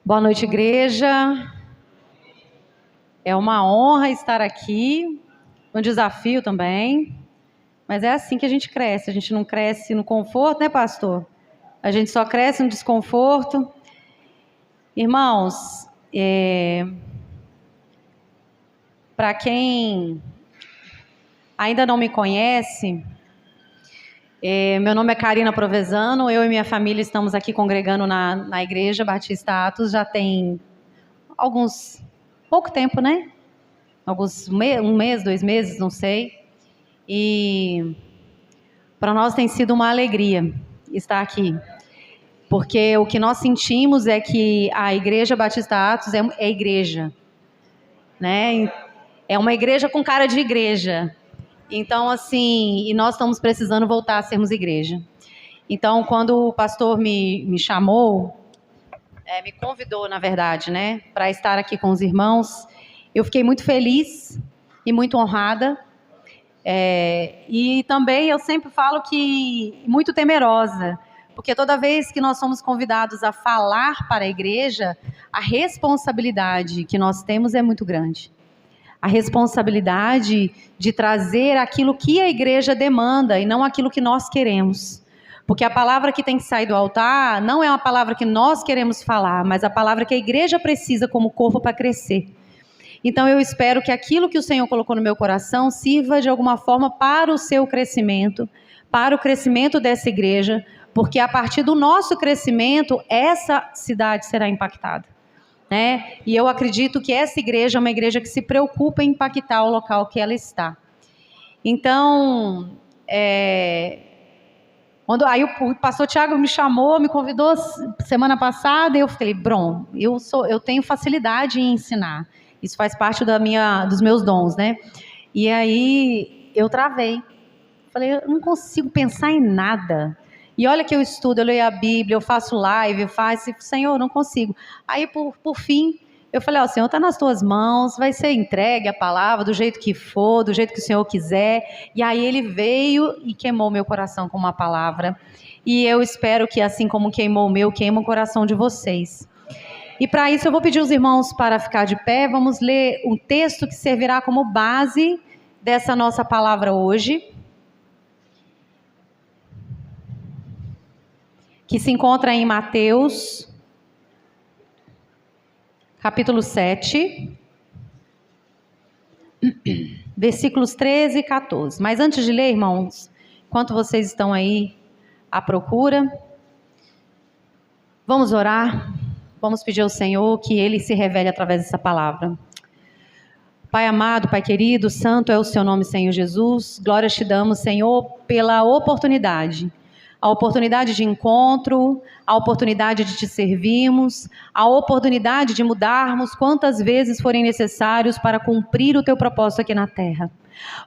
Boa noite, igreja. É uma honra estar aqui, um desafio também, mas é assim que a gente cresce. A gente não cresce no conforto, né, pastor? A gente só cresce no desconforto. Irmãos, para quem ainda não me conhece, meu nome é Karina Provenzano, eu e minha família estamos aqui congregando na Igreja Batista Atos, já tem pouco tempo, né? Um mês, 2 meses, não sei. E para nós tem sido uma alegria estar aqui, porque o que nós sentimos é que a Igreja Batista Atos é igreja, né? É uma igreja com cara de igreja. Então, assim, e nós estamos precisando voltar a sermos igreja. Então, quando o pastor me chamou, me convidou, na verdade, né, para estar aqui com os irmãos, eu fiquei muito feliz e muito honrada. E também eu sempre falo que muito temerosa, porque toda vez que nós somos convidados a falar para a igreja, a responsabilidade que nós temos é muito grande. A responsabilidade de trazer aquilo que a igreja demanda e não aquilo que nós queremos. Porque a palavra que tem que sair do altar não é uma palavra que nós queremos falar, mas a palavra que a igreja precisa como corpo para crescer. Então eu espero que aquilo que o Senhor colocou no meu coração sirva de alguma forma para o seu crescimento, para o crescimento dessa igreja, porque a partir do nosso crescimento, essa cidade será impactada, né? E eu acredito que essa igreja é uma igreja que se preocupa em impactar o local que ela está. Então, quando aí o pastor Tiago me chamou, me convidou semana passada, e eu falei, eu tenho facilidade em ensinar. Isso faz parte dos meus dons, né? E aí eu travei. Falei, eu não consigo pensar em nada. E olha que eu estudo, eu leio a Bíblia, eu faço live, Senhor, eu não consigo. Aí, por fim, eu falei, Senhor, está nas tuas mãos, vai ser entregue a palavra do jeito que for, do jeito que o Senhor quiser. E aí ele veio e queimou meu coração com uma palavra. E eu espero que, assim como queimou o meu, queime o coração de vocês. E para isso eu vou pedir os irmãos para ficar de pé. Vamos ler um texto que servirá como base dessa nossa palavra hoje, que se encontra em Mateus, capítulo 7, versículos 13 e 14. Mas antes de ler, irmãos, enquanto vocês estão aí à procura, vamos orar. Vamos pedir ao Senhor que Ele se revele através dessa palavra. Pai amado, Pai querido, santo é o seu nome, Senhor Jesus. Glórias te damos, Senhor, pela oportunidade. A oportunidade de encontro, a oportunidade de te servirmos, a oportunidade de mudarmos quantas vezes forem necessários para cumprir o teu propósito aqui na terra.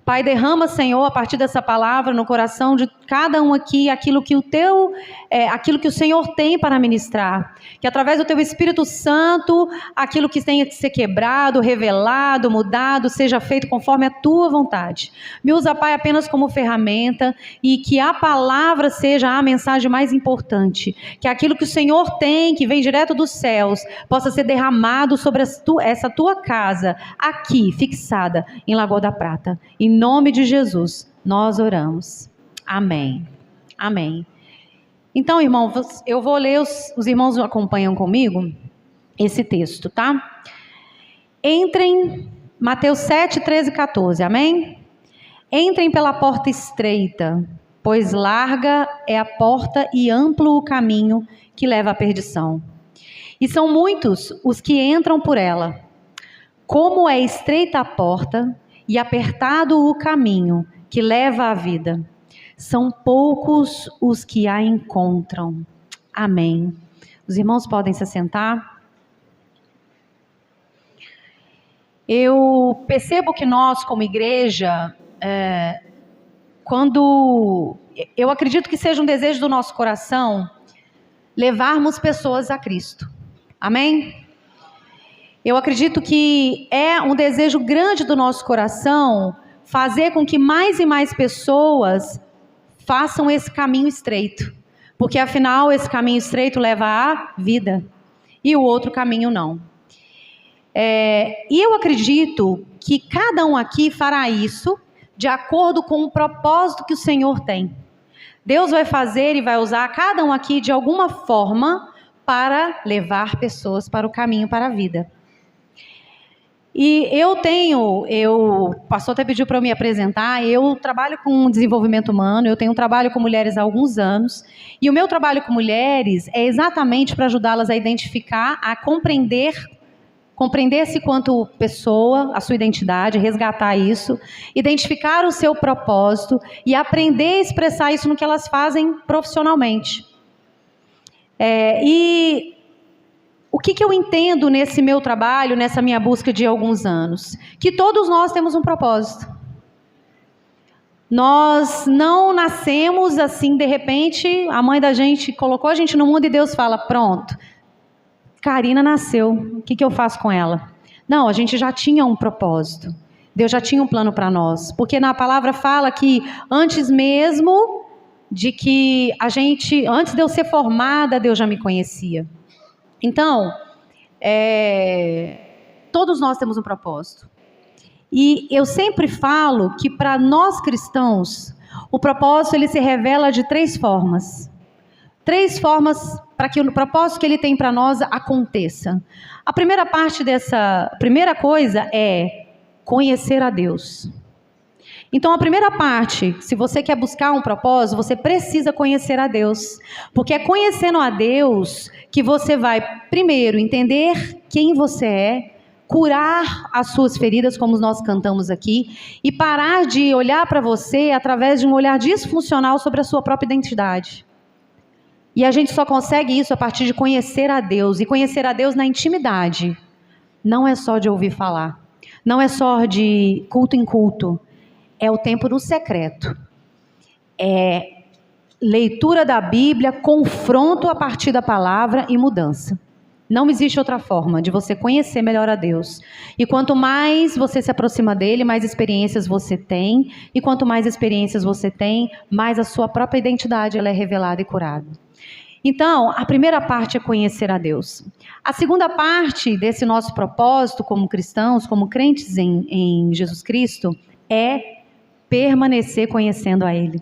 Pai, derrama, Senhor, a partir dessa palavra no coração de cada um aqui, aquilo que o Senhor tem para ministrar. Que através do teu Espírito Santo, aquilo que tenha que ser quebrado, revelado, mudado, seja feito conforme a tua vontade. Me usa, Pai, apenas como ferramenta e que a palavra seja a mensagem mais importante. Que aquilo que o Senhor tem, que vem direto dos céus, possa ser derramado sobre essa tua casa, aqui, fixada em Lagoa da Prata. Em nome de Jesus, nós oramos. Amém. Amém. Então, irmãos, eu vou ler, os irmãos acompanham comigo esse texto, tá? Entrem, Mateus 7, 13 e 14, amém? Entrem pela porta estreita, pois larga é a porta e amplo o caminho que leva à perdição. E são muitos os que entram por ela. Como é estreita a porta e apertado o caminho que leva à vida, são poucos os que a encontram. Amém. Os irmãos podem se assentar. Eu percebo que nós, como igreja, eu acredito que seja um desejo do nosso coração levarmos pessoas a Cristo. Amém? Eu acredito que é um desejo grande do nosso coração fazer com que mais e mais pessoas façam esse caminho estreito. Porque afinal esse caminho estreito leva à vida. e o outro caminho não. E eu acredito que cada um aqui fará isso de acordo com o propósito que o Senhor tem. Deus vai fazer e vai usar cada um aqui de alguma forma para levar pessoas para o caminho, para a vida. E o pastor até pediu para eu me apresentar, eu trabalho com desenvolvimento humano, eu tenho um trabalho com mulheres há alguns anos, e o meu trabalho com mulheres é exatamente para ajudá-las a identificar, a compreender-se quanto pessoa, a sua identidade, resgatar isso, identificar o seu propósito e aprender a expressar isso no que elas fazem profissionalmente. E o que eu entendo nesse meu trabalho, nessa minha busca de alguns anos? Que todos nós temos um propósito. Nós não nascemos assim, de repente, a mãe da gente colocou a gente no mundo e Deus fala, pronto, Karina nasceu, o que eu faço com ela? Não, a gente já tinha um propósito. Deus já tinha um plano para nós. Porque na palavra fala que antes mesmo de que antes de eu ser formada, Deus já me conhecia. Então, todos nós temos um propósito. E eu sempre falo que para nós cristãos, o propósito ele se revela de 3 formas. 3 formas para que o propósito que ele tem para nós aconteça. A primeira coisa é conhecer a Deus. Então, a primeira parte, se você quer buscar um propósito, você precisa conhecer a Deus. Porque é conhecendo a Deus que você vai, primeiro, entender quem você é, curar as suas feridas, como nós cantamos aqui, e parar de olhar para você através de um olhar disfuncional sobre a sua própria identidade. E a gente só consegue isso a partir de conhecer a Deus, e conhecer a Deus na intimidade. Não é só de ouvir falar, não é só de culto em culto. É o tempo no secreto. É leitura da Bíblia, confronto a partir da palavra e mudança. Não existe outra forma de você conhecer melhor a Deus. E quanto mais você se aproxima dele, mais experiências você tem. E quanto mais experiências você tem, mais a sua própria identidade ela é revelada e curada. Então, a primeira parte é conhecer a Deus. A segunda parte desse nosso propósito como cristãos, como crentes em Jesus Cristo, é permanecer conhecendo a Ele.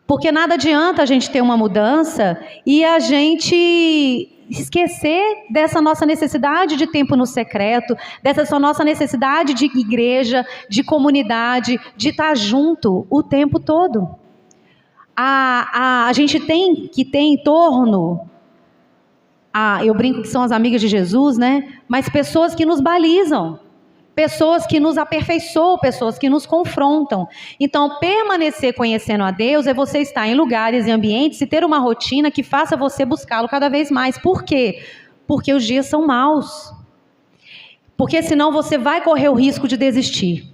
Porque nada adianta a gente ter uma mudança e a gente esquecer dessa nossa necessidade de tempo no secreto, dessa nossa necessidade de igreja, de comunidade, de estar junto o tempo todo. A gente tem que ter em torno, eu brinco que são as amigas de Jesus, né? Mas pessoas que nos balizam. Pessoas que nos aperfeiçoam, pessoas que nos confrontam. Então, permanecer conhecendo a Deus é você estar em lugares e ambientes e ter uma rotina que faça você buscá-lo cada vez mais. Por quê? Porque os dias são maus. Porque senão você vai correr o risco de desistir.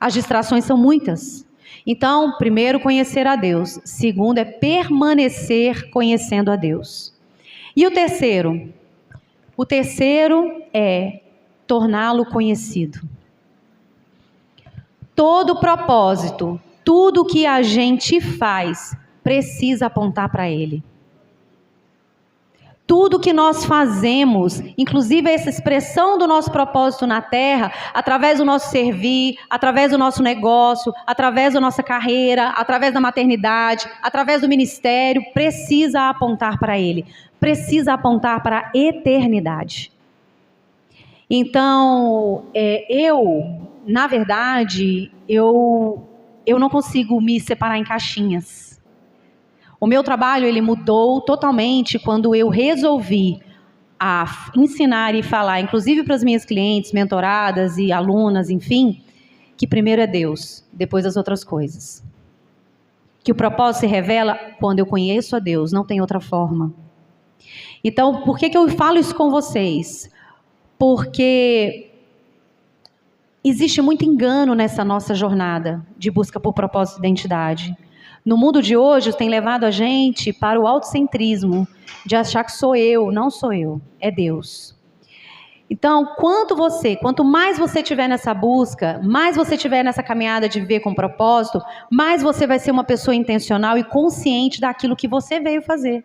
As distrações são muitas. Então, primeiro, conhecer a Deus. Segundo, é permanecer conhecendo a Deus. E o terceiro? O terceiro é torná-lo conhecido. Todo propósito, tudo que a gente faz, precisa apontar para Ele. Tudo que nós fazemos, inclusive essa expressão do nosso propósito na terra, através do nosso servir, através do nosso negócio, através da nossa carreira, através da maternidade, através do ministério, precisa apontar para Ele. Precisa apontar para a eternidade. Então, na verdade, eu não consigo me separar em caixinhas. O meu trabalho, ele mudou totalmente quando eu resolvi ensinar e falar, inclusive para as minhas clientes, mentoradas e alunas, enfim, que primeiro é Deus, depois as outras coisas. Que o propósito se revela quando eu conheço a Deus, não tem outra forma. Então, por que eu falo isso com vocês? Porque existe muito engano nessa nossa jornada de busca por propósito e identidade. No mundo de hoje, tem levado a gente para o autocentrismo, de achar que sou eu, não sou eu, é Deus. Então, quanto mais você estiver nessa busca, mais você estiver nessa caminhada de viver com propósito, mais você vai ser uma pessoa intencional e consciente daquilo que você veio fazer.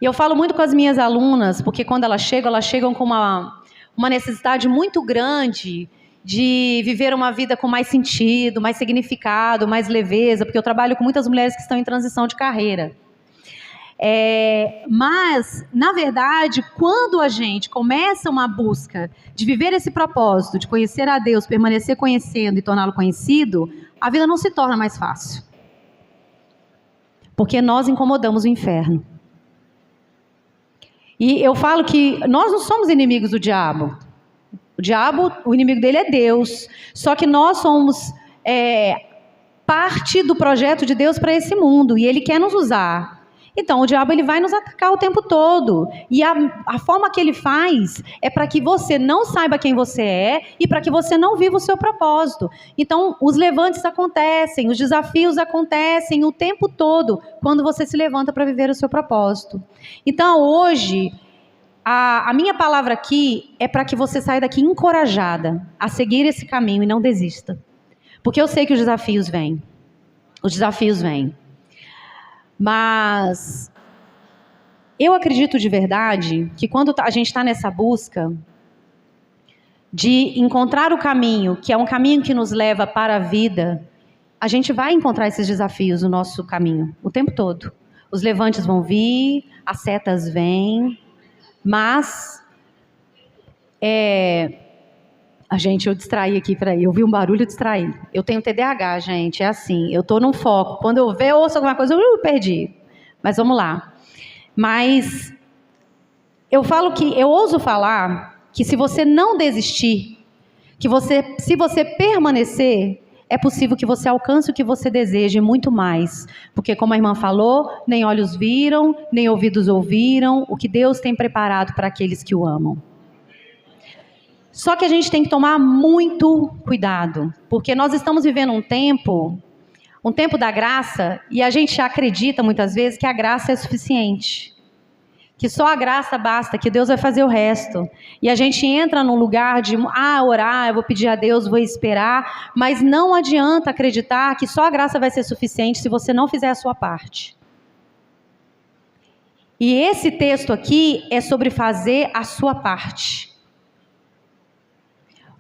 E eu falo muito com as minhas alunas, porque quando elas chegam com uma necessidade muito grande de viver uma vida com mais sentido, mais significado, mais leveza, porque eu trabalho com muitas mulheres que estão em transição de carreira. Mas, na verdade, quando a gente começa uma busca de viver esse propósito, de conhecer a Deus, permanecer conhecendo e torná-lo conhecido, a vida não se torna mais fácil. Porque nós incomodamos o inferno. E eu falo que nós não somos inimigos do diabo. O diabo, o inimigo dele é Deus. Só que nós somos parte do projeto de Deus para esse mundo. E ele quer nos usar. Então, o diabo ele vai nos atacar o tempo todo. E a forma que ele faz é para que você não saiba quem você é e para que você não viva o seu propósito. Então, os levantes acontecem, os desafios acontecem o tempo todo quando você se levanta para viver o seu propósito. Então, hoje, a minha palavra aqui é para que você saia daqui encorajada a seguir esse caminho e não desista. Porque eu sei que os desafios vêm. Os desafios vêm. Mas eu acredito de verdade que quando a gente está nessa busca de encontrar o caminho, que é um caminho que nos leva para a vida, a gente vai encontrar esses desafios no nosso caminho, o tempo todo. Os levantes vão vir, as setas vêm, mas eu distraí aqui, peraí, eu vi um barulho e distraí. Eu tenho TDAH, gente, é assim, eu estou num foco. Quando eu ouço alguma coisa, eu perdi. Mas vamos lá. Mas eu ouso falar que se você não desistir, se você permanecer, é possível que você alcance o que você deseja e muito mais. Porque como a irmã falou, nem olhos viram, nem ouvidos ouviram, o que Deus tem preparado para aqueles que o amam. Só que a gente tem que tomar muito cuidado, porque nós estamos vivendo um tempo da graça, e a gente acredita muitas vezes que a graça é suficiente, que só a graça basta, que Deus vai fazer o resto. E a gente entra num lugar de orar, eu vou pedir a Deus, vou esperar, mas não adianta acreditar que só a graça vai ser suficiente se você não fizer a sua parte. E esse texto aqui é sobre fazer a sua parte.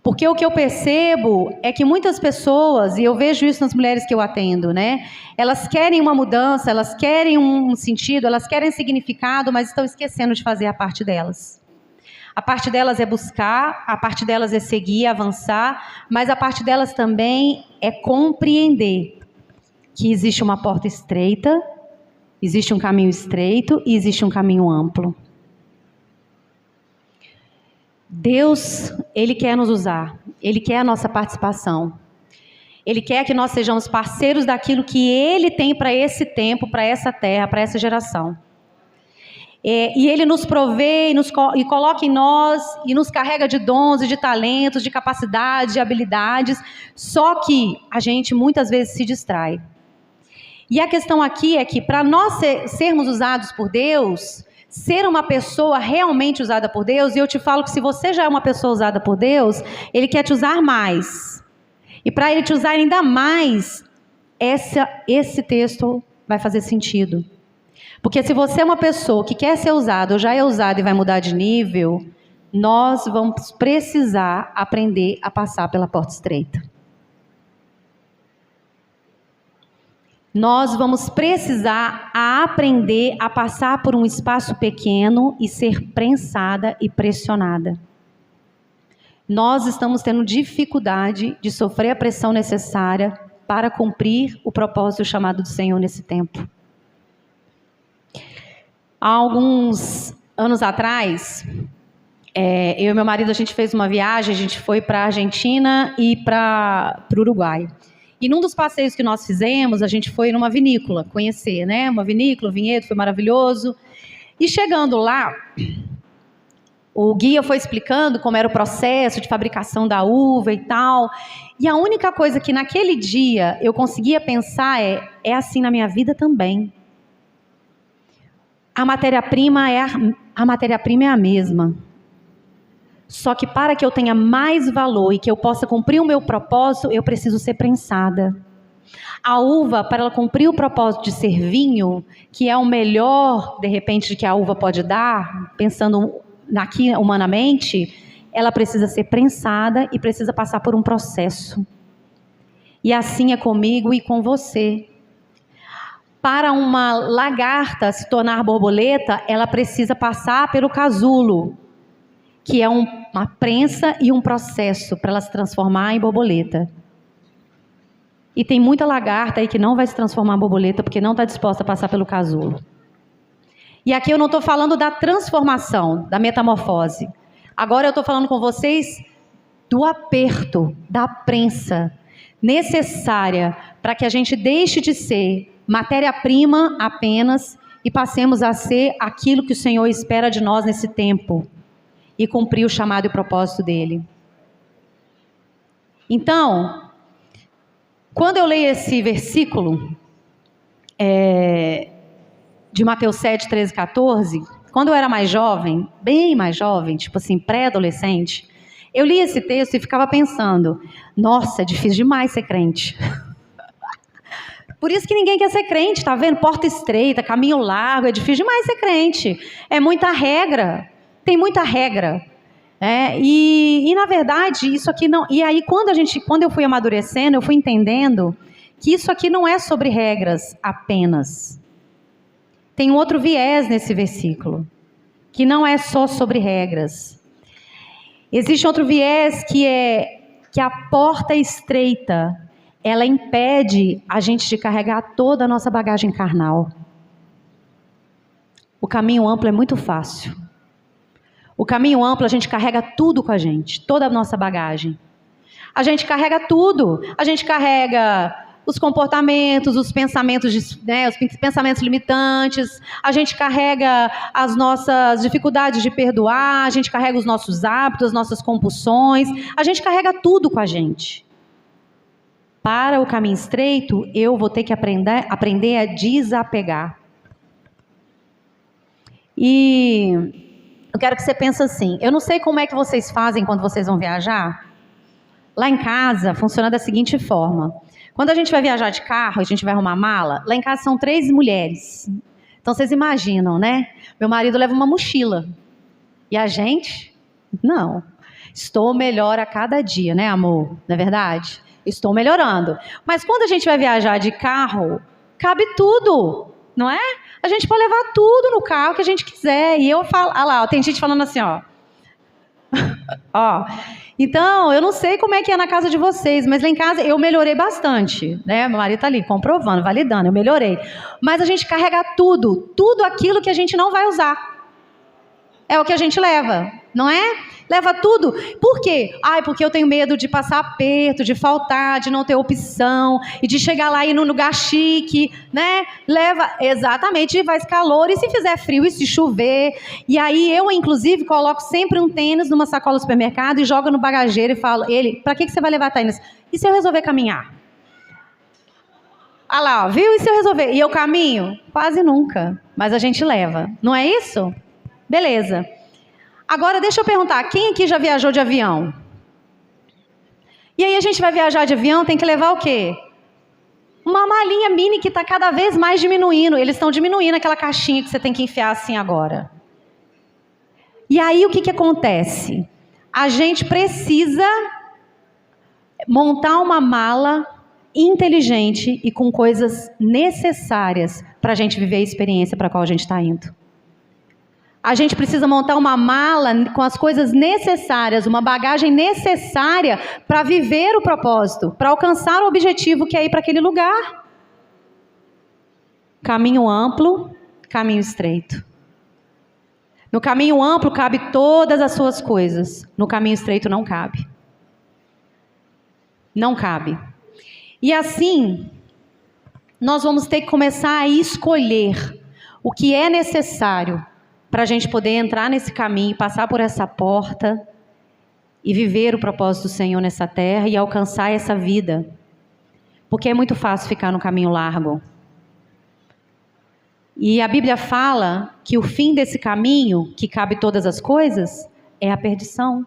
Porque o que eu percebo é que muitas pessoas, e eu vejo isso nas mulheres que eu atendo, né? Elas querem uma mudança, elas querem um sentido, elas querem significado, mas estão esquecendo de fazer a parte delas. A parte delas é buscar, a parte delas é seguir, avançar, mas a parte delas também é compreender que existe uma porta estreita, existe um caminho estreito e existe um caminho amplo. Deus, Ele quer nos usar, Ele quer a nossa participação. Ele quer que nós sejamos parceiros daquilo que Ele tem para esse tempo, para essa terra, para essa geração. E Ele nos provê e coloca em nós e nos carrega de dons e de talentos, de capacidades, de habilidades, só que a gente muitas vezes se distrai. E a questão aqui é que para nós sermos usados por Deus, ser uma pessoa realmente usada por Deus, e eu te falo que se você já é uma pessoa usada por Deus, Ele quer te usar mais. E para Ele te usar ainda mais, esse texto vai fazer sentido. Porque se você é uma pessoa que quer ser usada, ou já é usada e vai mudar de nível, nós vamos precisar aprender a passar pela porta estreita. Nós vamos precisar aprender a passar por um espaço pequeno e ser prensada e pressionada. Nós estamos tendo dificuldade de sofrer a pressão necessária para cumprir o propósito chamado do Senhor nesse tempo. Há alguns anos atrás, eu e meu marido, a gente fez uma viagem, a gente foi para a Argentina e para o Uruguai. E num dos passeios que nós fizemos, a gente foi numa vinícola, conhecer, né? Uma vinícola, um vinhedo, foi maravilhoso. E chegando lá, o guia foi explicando como era o processo de fabricação da uva e tal. E a única coisa que naquele dia eu conseguia pensar é assim na minha vida também. A matéria-prima é a mesma. Só que para que eu tenha mais valor e que eu possa cumprir o meu propósito, eu preciso ser prensada. A uva, para ela cumprir o propósito de ser vinho, que é o melhor, de repente, que a uva pode dar, pensando aqui humanamente, ela precisa ser prensada e precisa passar por um processo. E assim é comigo e com você. Para uma lagarta se tornar borboleta, ela precisa passar pelo casulo, que é uma prensa e um processo para ela se transformar em borboleta. E tem muita lagarta aí que não vai se transformar em borboleta porque não está disposta a passar pelo casulo. E aqui eu não estou falando da transformação, da metamorfose. Agora eu estou falando com vocês do aperto, da prensa necessária para que a gente deixe de ser matéria-prima apenas e passemos a ser aquilo que o Senhor espera de nós nesse tempo e cumprir o chamado e o propósito dele. Então, quando eu leio esse versículo de Mateus 7, 13, 14, quando eu era mais jovem, bem mais jovem, tipo assim, pré-adolescente, eu li esse texto e ficava pensando, nossa, é difícil demais ser crente. Por isso que ninguém quer ser crente, tá vendo? Porta estreita, caminho largo, é difícil demais ser crente. É muita regra, tem muita regra. E na verdade, isso aqui não... E aí, quando eu fui amadurecendo, eu fui entendendo que isso aqui não é sobre regras apenas. Tem um outro viés nesse versículo, que não é só sobre regras. Existe outro viés que é que a porta estreita, ela impede a gente de carregar toda a nossa bagagem carnal. O caminho amplo é muito fácil. O caminho amplo, a gente carrega tudo com a gente, toda a nossa bagagem. A gente carrega tudo. A gente carrega os comportamentos, os pensamentos, os pensamentos limitantes. A gente carrega as nossas dificuldades de perdoar. A gente carrega os nossos hábitos, as nossas compulsões. A gente carrega tudo com a gente. Para o caminho estreito, eu vou ter que aprender a desapegar. E eu quero que você pense assim, eu não sei como é que vocês fazem quando vocês vão viajar. Lá em casa, funciona da seguinte forma. Quando a gente vai viajar de carro, a gente vai arrumar mala, lá em casa são 3 mulheres. Então vocês imaginam, né? Meu marido leva uma mochila. E a gente? Não. Estou melhor a cada dia, né, amor? Não é verdade? Estou melhorando. Mas quando a gente vai viajar de carro, cabe tudo, não é? A gente pode levar tudo no carro que a gente quiser. E eu falo, ah lá, tem gente falando assim, ó. Ó. Então, eu não sei como é que é na casa de vocês, mas lá em casa eu melhorei bastante, né? Meu marido tá ali comprovando, validando, eu melhorei. Mas a gente carrega tudo aquilo que a gente não vai usar. É o que a gente leva, não é? Leva tudo. Por quê? Porque eu tenho medo de passar aperto, de faltar, de não ter opção, e de chegar lá e ir num lugar chique, né? Leva, exatamente, faz calor, e se fizer frio, e se chover. E aí eu, inclusive, coloco sempre um tênis numa sacola do supermercado e jogo no bagageiro e falo, pra que você vai levar tênis? E se eu resolver caminhar? Ah lá, ó, viu? E se eu resolver? E eu caminho? Quase nunca, mas a gente leva. Não é isso? Beleza. Agora deixa eu perguntar, quem aqui já viajou de avião? E aí a gente vai viajar de avião, tem que levar o quê? Uma malinha mini que está cada vez mais diminuindo. Eles estão diminuindo aquela caixinha que você tem que enfiar assim agora. E aí o que acontece? A gente precisa montar uma mala inteligente e com coisas necessárias para a gente viver a experiência para a qual a gente está indo. A gente precisa montar uma mala com as coisas necessárias, uma bagagem necessária para viver o propósito, para alcançar o objetivo que é ir para aquele lugar. Caminho amplo, caminho estreito. No caminho amplo cabe todas as suas coisas, no caminho estreito não cabe. Não cabe. E assim, nós vamos ter que começar a escolher o que é necessário para a gente poder entrar nesse caminho, passar por essa porta e viver o propósito do Senhor nessa terra e alcançar essa vida. Porque é muito fácil ficar no caminho largo. E a Bíblia fala que o fim desse caminho, que cabe todas as coisas, é a perdição,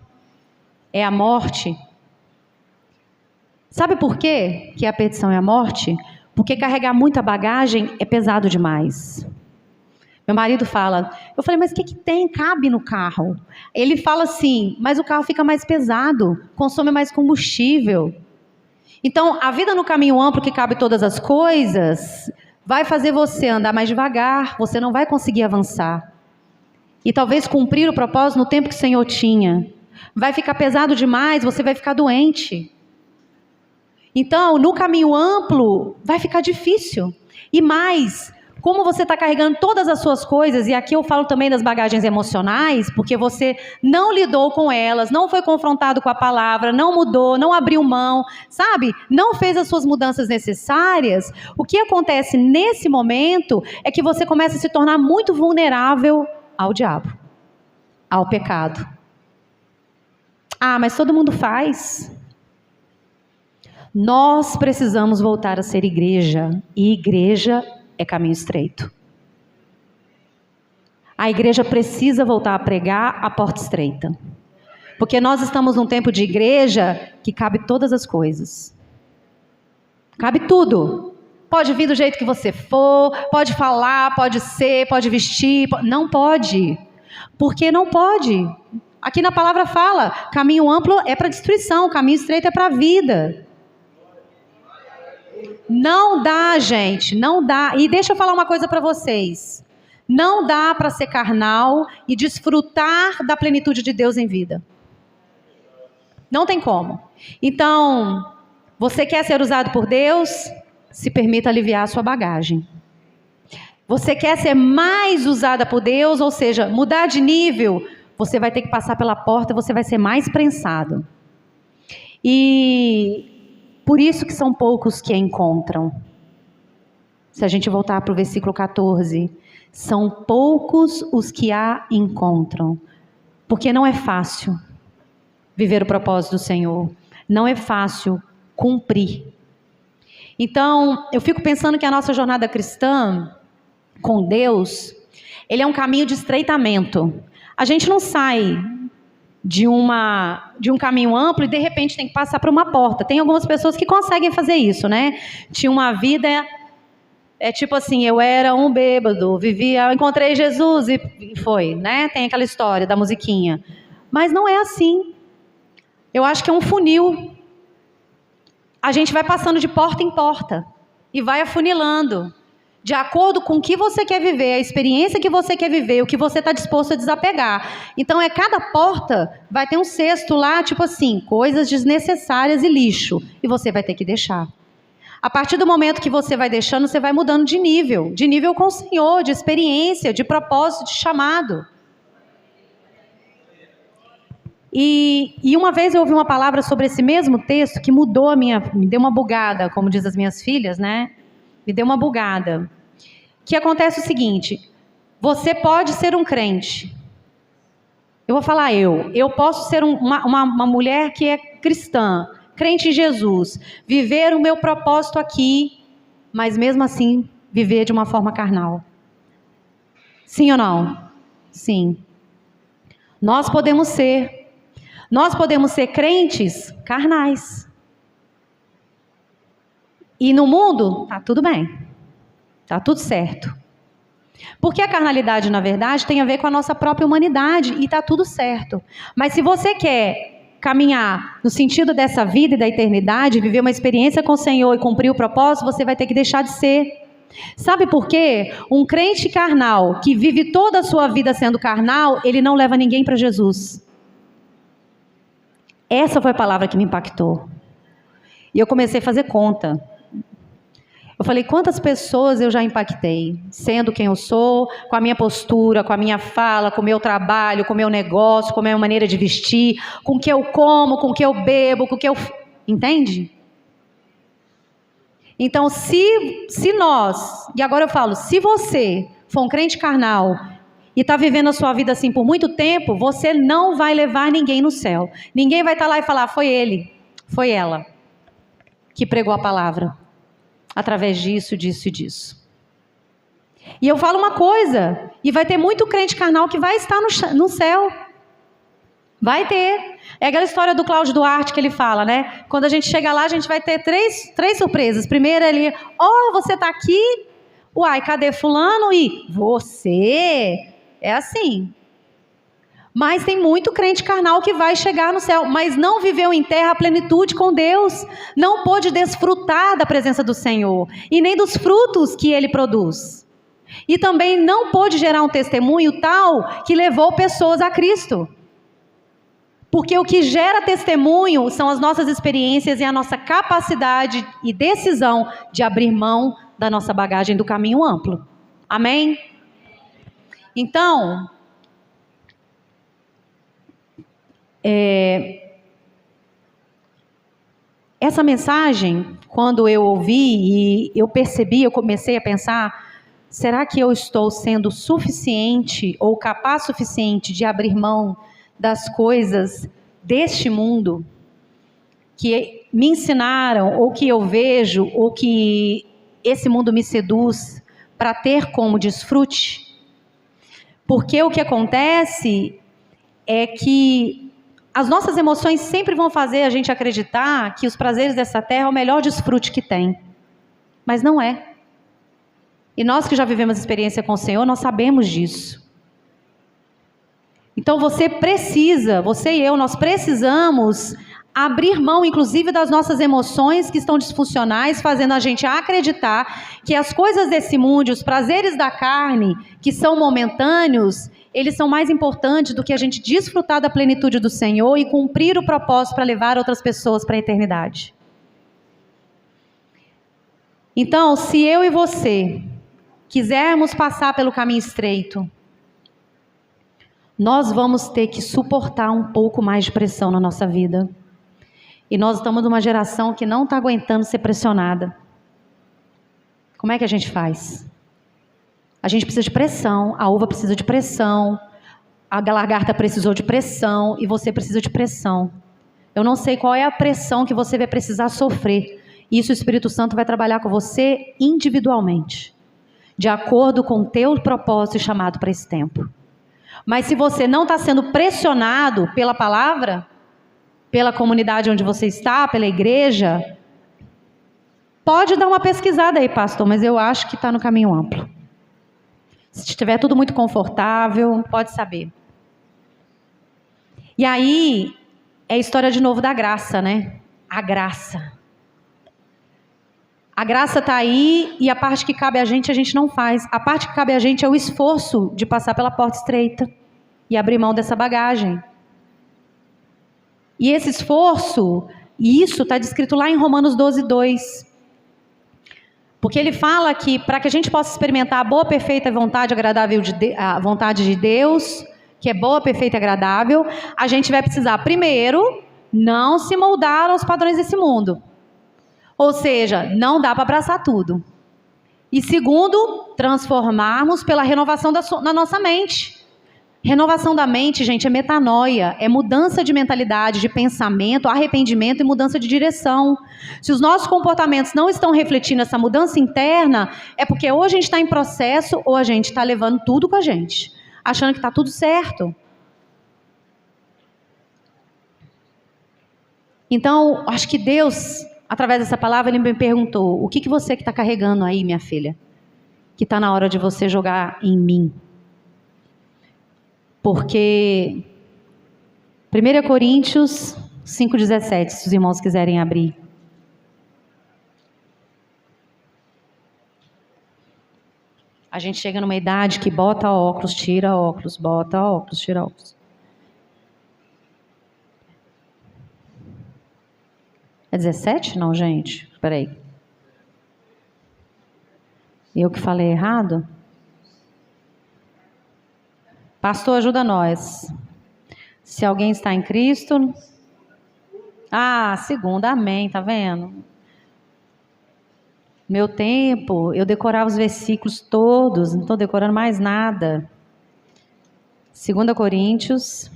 é a morte. Sabe por quê que a perdição é a morte? Porque carregar muita bagagem é pesado demais. Meu marido fala, eu falei, mas o que tem? Cabe no carro. Ele fala assim, mas o carro fica mais pesado, consome mais combustível. Então, a vida no caminho amplo que cabe todas as coisas, vai fazer você andar mais devagar, você não vai conseguir avançar. E talvez cumprir o propósito no tempo que o Senhor tinha. Vai ficar pesado demais, você vai ficar doente. Então, no caminho amplo, vai ficar difícil. E mais, como você está carregando todas as suas coisas, e aqui eu falo também das bagagens emocionais, porque você não lidou com elas, não foi confrontado com a palavra, não mudou, não abriu mão, sabe? Não fez as suas mudanças necessárias. O que acontece nesse momento é que você começa a se tornar muito vulnerável ao diabo, ao pecado. Ah, mas todo mundo faz. Nós precisamos voltar a ser igreja, e igreja é caminho estreito. A igreja precisa voltar a pregar a porta estreita. Porque nós estamos num tempo de igreja que cabe todas as coisas. Cabe tudo. Pode vir do jeito que você for, pode falar, pode ser, pode vestir. Não pode. Porque não pode. Aqui na palavra fala, caminho amplo é para destruição, caminho estreito é para a vida. Não dá, gente, não dá. E deixa eu falar uma coisa para vocês. Não dá para ser carnal e desfrutar da plenitude de Deus em vida. Não tem como. Então, você quer ser usado por Deus? Se permita aliviar a sua bagagem. Você quer ser mais usada por Deus, ou seja, mudar de nível, você vai ter que passar pela porta, você vai ser mais prensado. E por isso que são poucos que a encontram. Se a gente voltar para o versículo 14, são poucos os que a encontram. Porque não é fácil viver o propósito do Senhor. Não é fácil cumprir. Então, eu fico pensando que a nossa jornada cristã com Deus, ele é um caminho de estreitamento. A gente não sai de um caminho amplo e de repente tem que passar por uma porta. Tem algumas pessoas que conseguem fazer isso, né? Tinha uma vida, tipo assim, eu era um bêbado, vivia, eu encontrei Jesus e foi, né? Tem aquela história da musiquinha. Mas não é assim. Eu acho que é um funil. A gente vai passando de porta em porta e vai afunilando. De acordo com o que você quer viver, a experiência que você quer viver, o que você está disposto a desapegar. Então, cada porta vai ter um cesto lá, tipo assim, coisas desnecessárias e lixo. E você vai ter que deixar. A partir do momento que você vai deixando, você vai mudando de nível com o Senhor, de experiência, de propósito, de chamado. E uma vez eu ouvi uma palavra sobre esse mesmo texto que mudou me deu uma bugada, como diz as minhas filhas, né? Me deu uma bugada. Que acontece o seguinte, você pode ser um crente. Eu vou falar eu posso ser uma mulher que é cristã, crente em Jesus, viver o meu propósito aqui, mas mesmo assim viver de uma forma carnal. Sim ou não? Sim. Nós podemos ser crentes carnais. E no mundo, tá tudo bem. Tá tudo certo. Porque a carnalidade, na verdade, tem a ver com a nossa própria humanidade e tá tudo certo. Mas se você quer caminhar no sentido dessa vida e da eternidade, viver uma experiência com o Senhor e cumprir o propósito, você vai ter que deixar de ser. Sabe por quê? Um crente carnal que vive toda a sua vida sendo carnal, ele não leva ninguém para Jesus. Essa foi a palavra que me impactou. E eu comecei a fazer conta. Eu falei, quantas pessoas eu já impactei, sendo quem eu sou, com a minha postura, com a minha fala, com o meu trabalho, com o meu negócio, com a minha maneira de vestir, com o que eu como, com o que eu bebo, com o que eu... Entende? Então, se nós, e agora eu falo, se você for um crente carnal e está vivendo a sua vida assim por muito tempo, você não vai levar ninguém no céu. Ninguém vai estar lá e falar, foi ele, foi ela que pregou a palavra. Através disso, disso e disso. E eu falo uma coisa, e vai ter muito crente carnal que vai estar no céu. Vai ter. É aquela história do Cláudio Duarte que ele fala, né? Quando a gente chega lá, a gente vai ter três surpresas. Primeiro ele, você tá aqui? Uai, cadê fulano? E você? É assim. Mas tem muito crente carnal que vai chegar no céu, mas não viveu em terra a plenitude com Deus. Não pôde desfrutar da presença do Senhor. E nem dos frutos que Ele produz. E também não pôde gerar um testemunho tal que levou pessoas a Cristo. Porque o que gera testemunho são as nossas experiências e a nossa capacidade e decisão de abrir mão da nossa bagagem do caminho amplo. Amém? Então, essa mensagem, quando eu ouvi e eu percebi, eu comecei a pensar, será que eu estou sendo suficiente ou capaz suficiente de abrir mão das coisas deste mundo que me ensinaram, ou que eu vejo, ou que esse mundo me seduz para ter como desfrute? Porque o que acontece é que as nossas emoções sempre vão fazer a gente acreditar que os prazeres dessa terra é o melhor desfrute que tem. Mas não é. E nós que já vivemos experiência com o Senhor, nós sabemos disso. Então você e eu, nós precisamos abrir mão, inclusive, das nossas emoções que estão disfuncionais, fazendo a gente acreditar que as coisas desse mundo, os prazeres da carne, que são momentâneos, eles são mais importantes do que a gente desfrutar da plenitude do Senhor e cumprir o propósito para levar outras pessoas para a eternidade. Então, se eu e você quisermos passar pelo caminho estreito, nós vamos ter que suportar um pouco mais de pressão na nossa vida. E nós estamos numa geração que não está aguentando ser pressionada. Como é que a gente faz? A gente precisa de pressão, a uva precisa de pressão, a lagarta precisou de pressão e você precisa de pressão. Eu não sei qual é a pressão que você vai precisar sofrer. Isso o Espírito Santo vai trabalhar com você individualmente, de acordo com o teu propósito e chamado para esse tempo. Mas se você não está sendo pressionado pela palavra, pela comunidade onde você está, pela igreja, pode dar uma pesquisada aí, pastor, mas eu acho que está no caminho amplo. Se estiver tudo muito confortável, pode saber. E aí, é a história de novo da graça, né? A graça. A graça está aí e a parte que cabe a gente não faz. A parte que cabe a gente é o esforço de passar pela porta estreita e abrir mão dessa bagagem. E esse esforço, e isso está descrito lá em Romanos 12:2. Porque ele fala que para que a gente possa experimentar a boa, perfeita vontade agradável a vontade de Deus, que é boa, perfeita e agradável, a gente vai precisar, primeiro, não se moldar aos padrões desse mundo. Ou seja, não dá para abraçar tudo. E segundo, transformarmos pela renovação na nossa mente. Renovação da mente, gente, é metanoia, é mudança de mentalidade, de pensamento, arrependimento e mudança de direção. Se os nossos comportamentos não estão refletindo essa mudança interna, é porque ou a gente está em processo ou a gente está levando tudo com a gente, achando que está tudo certo. Então, acho que Deus, através dessa palavra, Ele me perguntou, o que você que está carregando aí, minha filha, que está na hora de você jogar em mim? Porque 1 Coríntios 5,17, se os irmãos quiserem abrir. A gente chega numa idade que bota óculos, tira óculos, bota óculos, tira óculos. É 17? Não, gente. Espera aí. Eu que falei errado? Pastor, ajuda nós. Se alguém está em Cristo... segunda, amém, tá vendo? Meu tempo, eu decorava os versículos todos, não estou decorando mais nada. 2 Coríntios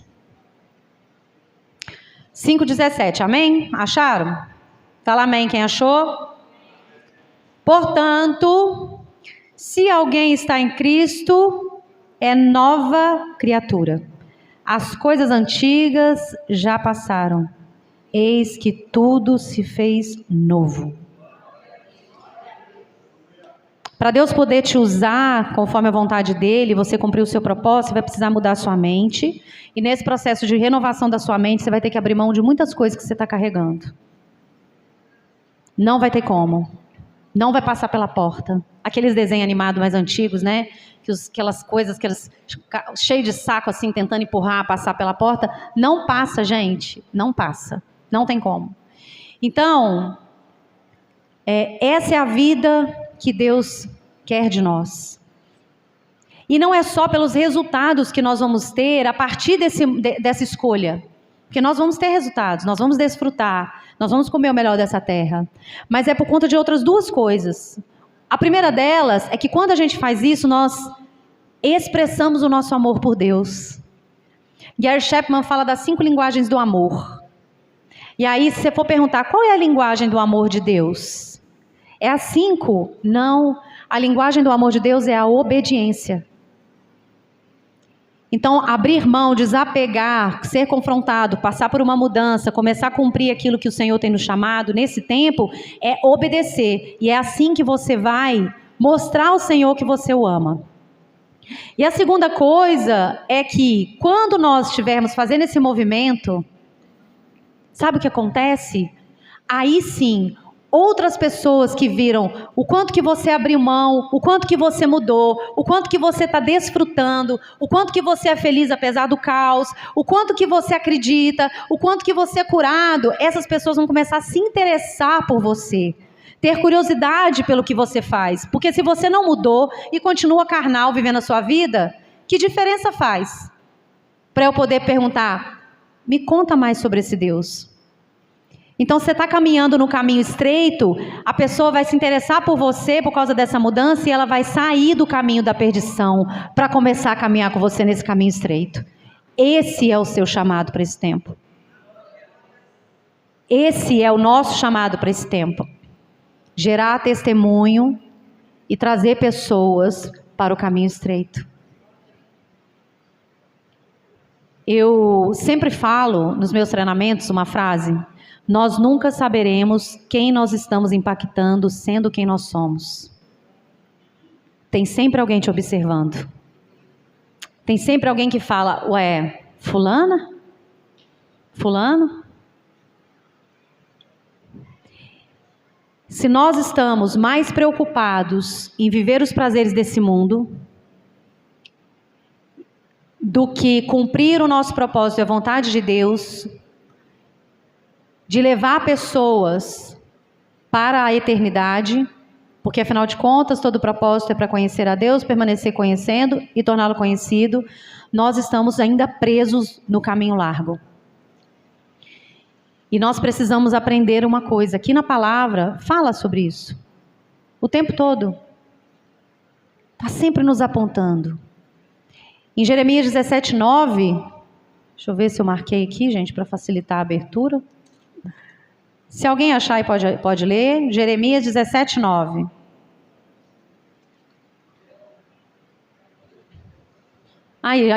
5,17, amém? Acharam? Fala amém, quem achou? Portanto, se alguém está em Cristo, é nova criatura. As coisas antigas já passaram. Eis que tudo se fez novo. Para Deus poder te usar conforme a vontade dele, você cumprir o seu propósito, você vai precisar mudar a sua mente. E nesse processo de renovação da sua mente, você vai ter que abrir mão de muitas coisas que você está carregando. Não vai ter como. Não vai passar pela porta. Aqueles desenhos animados mais antigos, né? Aquelas coisas, cheio de saco assim, tentando empurrar, passar pela porta. Não passa, gente. Não passa. Não tem como. Então, essa é a vida que Deus quer de nós. E não é só pelos resultados que nós vamos ter a partir dessa escolha. Porque nós vamos ter resultados, nós vamos desfrutar, nós vamos comer o melhor dessa terra. Mas é por conta de outras duas coisas. A primeira delas é que quando a gente faz isso, nós expressamos o nosso amor por Deus. Gary Chapman fala das 5 linguagens do amor. E aí, se você for perguntar, qual é a linguagem do amor de Deus? É a 5? Não. A linguagem do amor de Deus é a obediência. Então, abrir mão, desapegar, ser confrontado, passar por uma mudança, começar a cumprir aquilo que o Senhor tem nos chamado, nesse tempo, é obedecer. E é assim que você vai mostrar ao Senhor que você o ama. E a segunda coisa é que, quando nós estivermos fazendo esse movimento, sabe o que acontece? Aí sim, outras pessoas que viram o quanto que você abriu mão, o quanto que você mudou, o quanto que você está desfrutando, o quanto que você é feliz apesar do caos, o quanto que você acredita, o quanto que você é curado, essas pessoas vão começar a se interessar por você, ter curiosidade pelo que você faz. Porque se você não mudou e continua carnal vivendo a sua vida, que diferença faz? Para eu poder perguntar, me conta mais sobre esse Deus. Então, você está caminhando no caminho estreito, a pessoa vai se interessar por você por causa dessa mudança e ela vai sair do caminho da perdição para começar a caminhar com você nesse caminho estreito. Esse é o seu chamado para esse tempo. Esse é o nosso chamado para esse tempo. Gerar testemunho e trazer pessoas para o caminho estreito. Eu sempre falo nos meus treinamentos uma frase: nós nunca saberemos quem nós estamos impactando sendo quem nós somos. Tem sempre alguém te observando. Tem sempre alguém que fala, ué, fulana? Fulano? Se nós estamos mais preocupados em viver os prazeres desse mundo do que cumprir o nosso propósito e a vontade de Deus, de levar pessoas para a eternidade, porque afinal de contas todo o propósito é para conhecer a Deus, permanecer conhecendo e torná-lo conhecido, nós estamos ainda presos no caminho largo. E nós precisamos aprender uma coisa, aqui na palavra fala sobre isso, o tempo todo, está sempre nos apontando. Em Jeremias 17:9, deixa eu ver se eu marquei aqui, gente, para facilitar a abertura. Se alguém achar aí pode ler, Jeremias 17:9. Aí,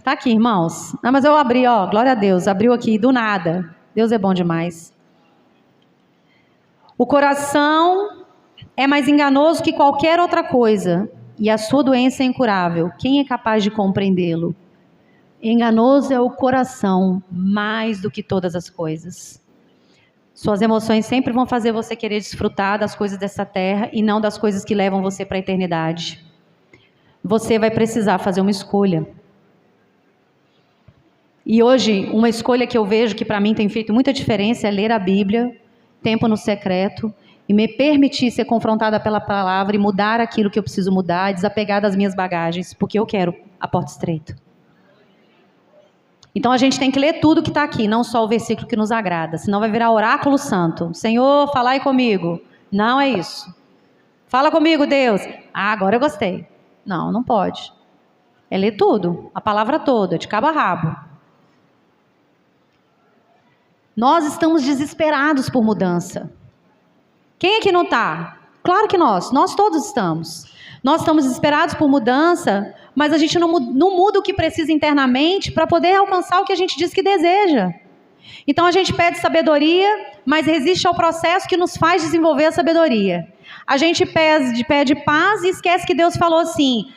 tá aqui, irmãos. Não, mas eu abri, ó, glória a Deus, abriu aqui do nada. Deus é bom demais. O coração é mais enganoso que qualquer outra coisa, e a sua doença é incurável. Quem é capaz de compreendê-lo? Enganoso é o coração, mais do que todas as coisas. Suas emoções sempre vão fazer você querer desfrutar das coisas dessa terra e não das coisas que levam você para a eternidade. Você vai precisar fazer uma escolha. E hoje, uma escolha que eu vejo que para mim tem feito muita diferença é ler a Bíblia, tempo no secreto, e me permitir ser confrontada pela palavra e mudar aquilo que eu preciso mudar, desapegar das minhas bagagens, porque eu quero a porta estreita. Então a gente tem que ler tudo que está aqui, não só o versículo que nos agrada, senão vai virar oráculo santo. Senhor, falai comigo. Não é isso. Fala comigo, Deus. Ah, agora eu gostei. Não, não pode. É ler tudo, a palavra toda, de cabo a rabo. Nós estamos desesperados por mudança. Quem é que não está? Claro que nós todos estamos. Nós estamos desesperados por mudança, mas a gente não muda o que precisa internamente para poder alcançar o que a gente diz que deseja. Então a gente pede sabedoria, mas resiste ao processo que nos faz desenvolver a sabedoria. A gente pede paz e esquece que Deus falou assim: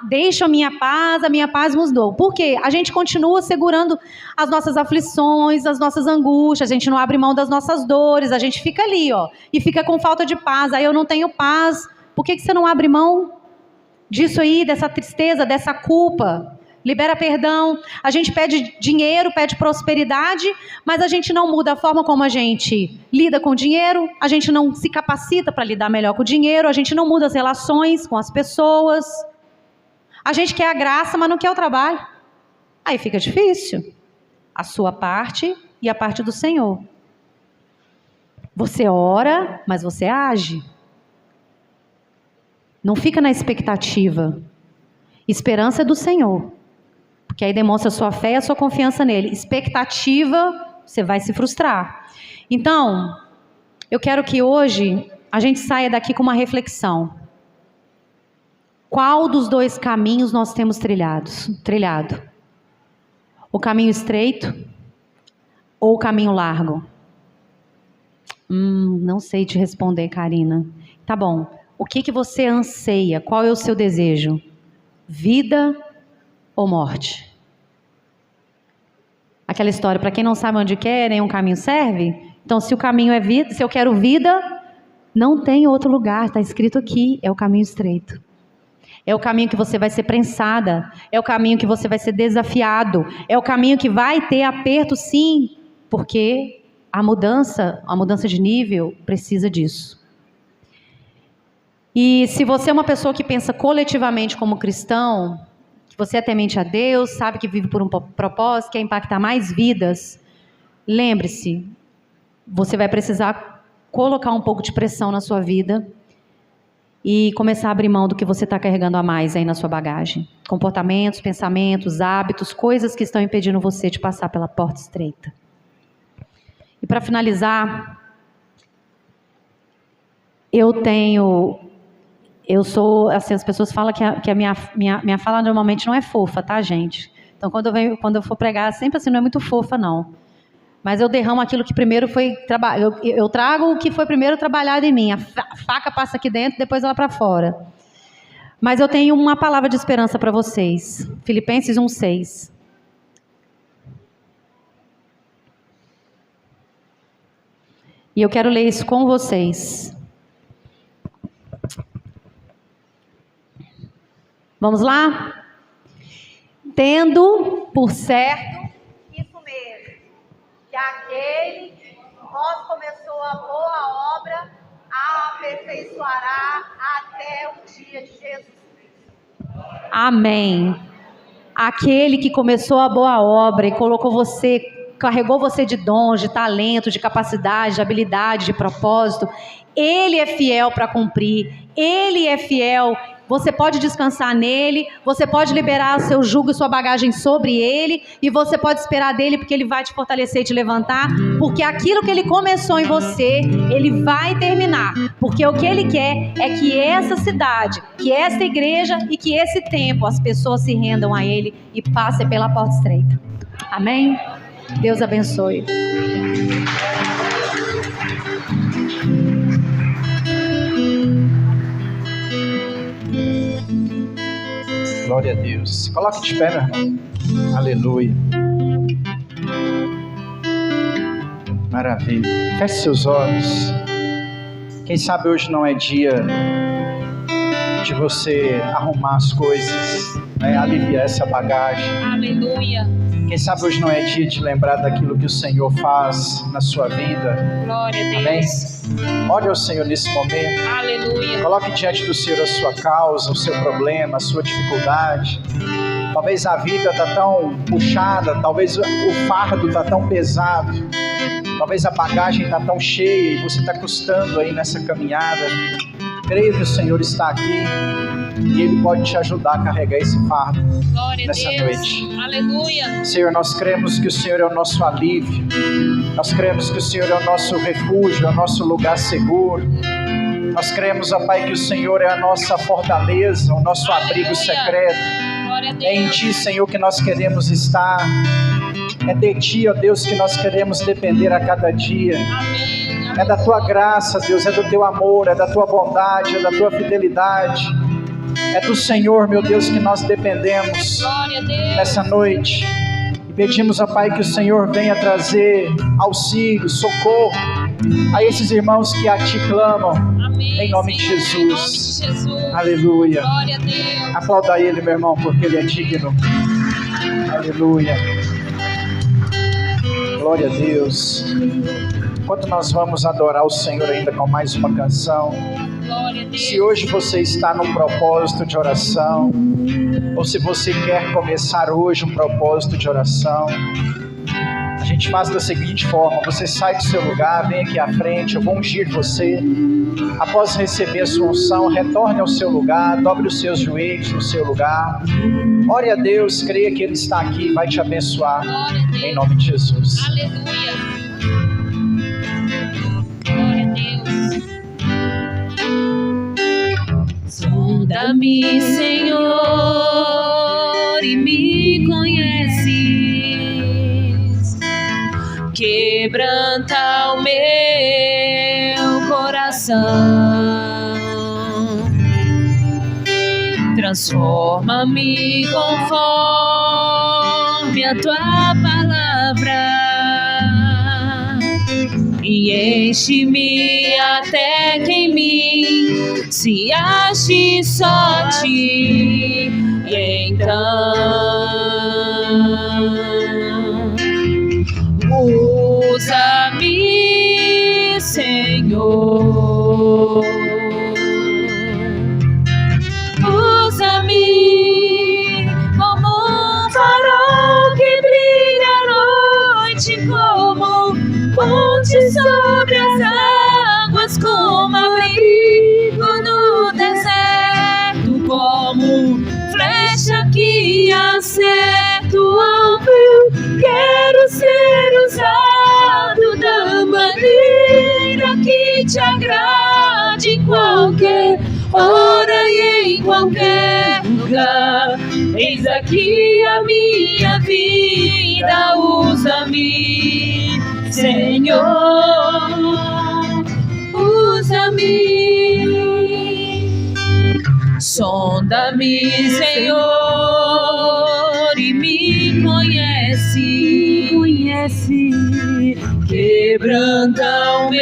deixa a minha paz vos dou. Por quê? A gente continua segurando as nossas aflições, as nossas angústias, a gente não abre mão das nossas dores, a gente fica ali, e fica com falta de paz. Aí eu não tenho paz. Por que você não abre mão disso aí, dessa tristeza, dessa culpa? Libera perdão. A gente pede dinheiro, pede prosperidade, mas a gente não muda a forma como a gente lida com o dinheiro, a gente não se capacita para lidar melhor com o dinheiro, a gente não muda as relações com as pessoas. A gente quer a graça, mas não quer o trabalho. Aí fica difícil. A sua parte e a parte do Senhor. Você ora, mas você age. Não fica na expectativa. Esperança é do Senhor. Porque aí demonstra a sua fé e a sua confiança nele. Expectativa, você vai se frustrar. Então, eu quero que hoje a gente saia daqui com uma reflexão. Qual dos dois caminhos nós temos trilhado? O caminho estreito ou o caminho largo? Não sei te responder, Karina. Tá bom. O que você anseia? Qual é o seu desejo? Vida ou morte? Aquela história, para quem não sabe onde quer, nenhum caminho serve. Então, se o caminho é vida, se eu quero vida, não tem outro lugar, está escrito aqui, é o caminho estreito. É o caminho que você vai ser prensada, é o caminho que você vai ser desafiado, é o caminho que vai ter aperto, sim, porque a mudança de nível precisa disso. E se você é uma pessoa que pensa coletivamente como cristão, que você é temente a Deus, sabe que vive por um propósito, quer impactar mais vidas, lembre-se, você vai precisar colocar um pouco de pressão na sua vida e começar a abrir mão do que você está carregando a mais aí na sua bagagem. Comportamentos, pensamentos, hábitos, coisas que estão impedindo você de passar pela porta estreita. E para finalizar, eu sou, assim, as pessoas falam que a minha fala normalmente não é fofa, tá, gente? Então, quando eu for pregar, sempre assim, não é muito fofa, não. Mas eu derramo aquilo que primeiro foi trabalhado. Eu trago o que foi primeiro trabalhado em mim. A faca passa aqui dentro, depois ela para fora. Mas eu tenho uma palavra de esperança para vocês. Filipenses 1:6. E eu quero ler isso com vocês. Vamos lá? Tendo por certo, isso mesmo, que aquele que vós começou a boa obra, a aperfeiçoará até o dia de Jesus Cristo. Amém. Aquele que começou a boa obra e carregou você de dons, de talento, de capacidade, de habilidade, de propósito, Ele é fiel para cumprir, Ele é fiel. Você pode descansar nele, você pode liberar o seu jugo e sua bagagem sobre ele, e você pode esperar dele, porque ele vai te fortalecer e te levantar, porque aquilo que ele começou em você, ele vai terminar, porque o que ele quer é que essa cidade, que essa igreja e que esse tempo, as pessoas se rendam a ele e passem pela porta estreita. Amém? Deus abençoe. Glória a Deus. Coloque de pé, meu irmão. Aleluia. Maravilha. Feche seus olhos. Quem sabe hoje não é dia de você arrumar as coisas, né? Aliviar essa bagagem. Aleluia. Quem sabe hoje não é dia de lembrar daquilo que o Senhor faz na sua vida. Glória a Deus. Amém? Ore ao Senhor nesse momento. Aleluia. Coloque diante do Senhor a sua causa, o seu problema, a sua dificuldade. Talvez a vida está tão puxada, talvez o fardo está tão pesado, talvez a bagagem está tão cheia e você está custando aí nessa caminhada. Creio que o Senhor está aqui e Ele pode te ajudar a carregar esse fardo. Glória nessa a Deus. noite. Aleluia. Senhor, nós cremos que o Senhor é o nosso alívio, nós cremos que o Senhor é o nosso refúgio, é o nosso lugar seguro. Nós cremos, ó Pai, que o Senhor é a nossa fortaleza, o nosso abrigo secreto. Glória a Deus. É em Ti, Senhor, que nós queremos estar. É de Ti, ó Deus, que nós queremos depender a cada dia. Amém. É da Tua graça, Deus, é do Teu amor, é da Tua bondade, é da Tua fidelidade. É do Senhor, meu Deus, que nós dependemos Glória a Deus. nessa noite. E pedimos, ó Pai, que o Senhor venha trazer auxílio, socorro a esses irmãos que a Ti clamam. Amém. Em nome de Senhor, Jesus. Em nome de Jesus. Aleluia. Glória a Deus. Aplauda Ele, meu irmão, porque Ele é digno. Aleluia. Glória a Deus. Enquanto nós vamos adorar o Senhor ainda com mais uma canção, Glória a Deus. se hoje você está num propósito de oração, ou se você quer começar hoje um propósito de oração, a gente faz da seguinte forma: você sai do seu lugar, vem aqui à frente, eu vou ungir você. Após receber a sua unção, retorne ao seu lugar, dobre os seus joelhos no seu lugar, ore a Deus, creia que Ele está aqui e vai te abençoar, Glória a Deus. em nome de Jesus. Aleluia. Glória a Deus. Sonda-me, Senhor, e me conheces. Quebranta o meu coração. Transforma-me conforme a Tua palavra e enche-me até que em mim se ache só Ti. E então usa-me, Senhor. Usa-me como um farol que brilha à noite, como ponte sobre as águas, como abrigo no deserto, como flecha que acerta o alvo. Quero ser usado da maneira que Te agrade, em qualquer hora e em qualquer lugar. Eis aqui a minha vida, usa-me, Senhor, usa-me. Sonda-me, Senhor, e me conhece. Quebranta o meu